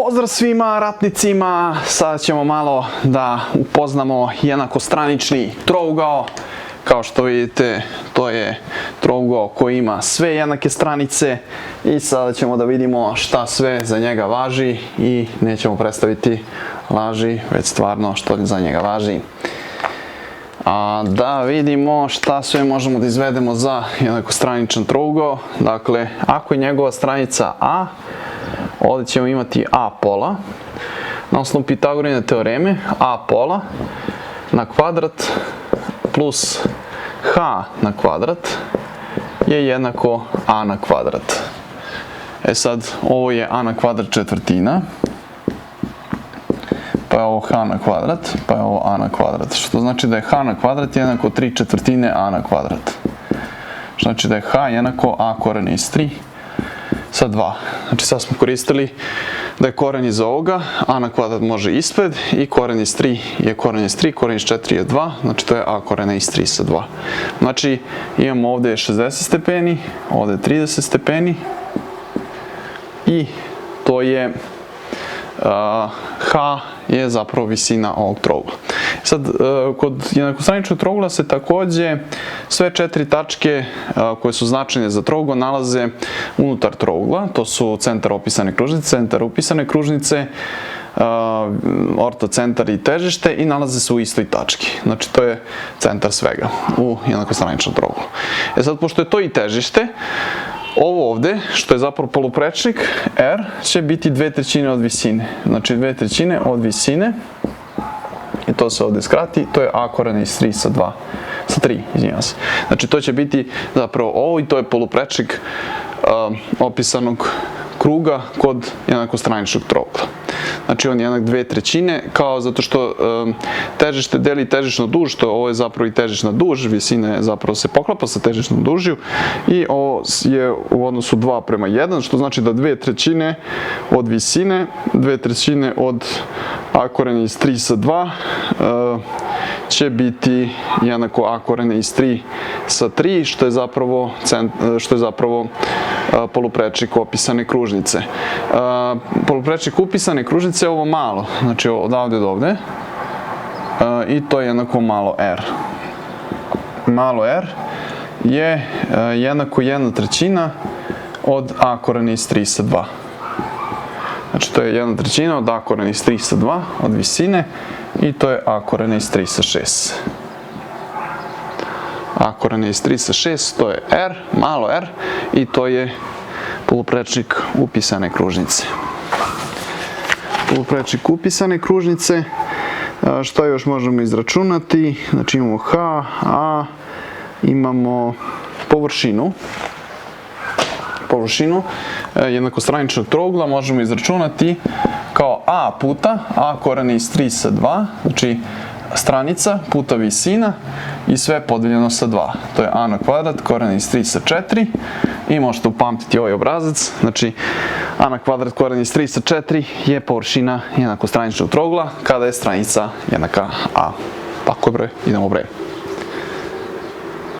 Pozdrav svima ratnicima, sada ćemo malo da upoznamo jednakostranični trougao. Kao što vidite, to je trougao koji ima sve jednake stranice i sada ćemo da vidimo šta sve za njega važi i nećemo predstaviti laži, već stvarno što za njega važi. A da vidimo šta sve možemo da izvedemo za jednakostraničan trougao. Dakle, ako je njegova stranica A, ovdje ćemo imati A pola. Na osnovu Pitagorine teoreme, A pola na kvadrat plus H na kvadrat je jednako A na kvadrat. E sad, ovo je A na kvadrat četvrtina, pa je ovo H na kvadrat, pa je ovo A na kvadrat. Što znači da je H na kvadrat jednako 3/4 A na kvadrat. Znači da je H jednako A koren iz 3 sa 2. Znači sad smo koristili da je koren iz ovoga, A na kvadrat može ispred i koren iz 3 je koren iz 3, koren iz 4 je 2, znači to je A koren iz 3 sa 2. Znači imamo ovdje 60 stepeni, ovdje 30 stepeni i to je H je zapravo visina ovog trougla. Sad, kod jednakostraničnog trougla se takođe sve četiri tačke koje su značajne za trougao nalaze unutar trougla. To su centar opisane kružnice, centar upisane kružnice, ortocentar i težište i nalaze se u istoj tački. Znači, to je centar svega u jednakostraničnom trouglu. E sad, pošto je to i težište, ovo ovde, što je zapravo poluprečnik, R, će biti 2/3 od visine. Znači 2/3 od visine, i to se ovde skrati, to je A koren iz 3 sa 2, sa 3, izvinjavam se. Znači to će biti zapravo ovo i to je poluprečnik opisanog kruga kod jednakostraničnog trougla. Znači on je jednak 2/3, kao zato što težište deli težišno duž, što ovo je zapravo i težišna duž, visina zapravo se poklapa sa težišnom dužju i ovo je u odnosu 2:1, što znači da 2/3 od visine, 2/3 od A koren iz 3 sa 2 će biti jednako A koren iz 3 sa 3, što je zapravo poluprečnik opisane kružnice. Poluprečnik upisane kružnice je ovo malo, znači odavde do ovde, i to je jednako malo R. Malo R je jednako 1/3 od A koren iz 3 sa 2. Znači to je 1/3 od A koren iz 3 sa 2 od visine i to je A koren iz 3 sa 6. A koren iz 3 sa 6, to je R, malo R, i to je poluprečnik upisane kružnice. Poluprečnik upisane kružnice, što još možemo izračunati? Znači imamo H, A, imamo površinu jednakostraničnog trougla možemo izračunati kao A puta A koren iz 3 sa 2, znači stranica puta visina i sve podeljeno sa 2. To je A na kvadrat koren iz 3 sa 4 i možete upamtiti ovaj obrazac. Znači A na kvadrat koren iz 3 sa 4 je površina jednakostraničnog trougla kada je stranica jednaka A. Tako je bre, idemo bre.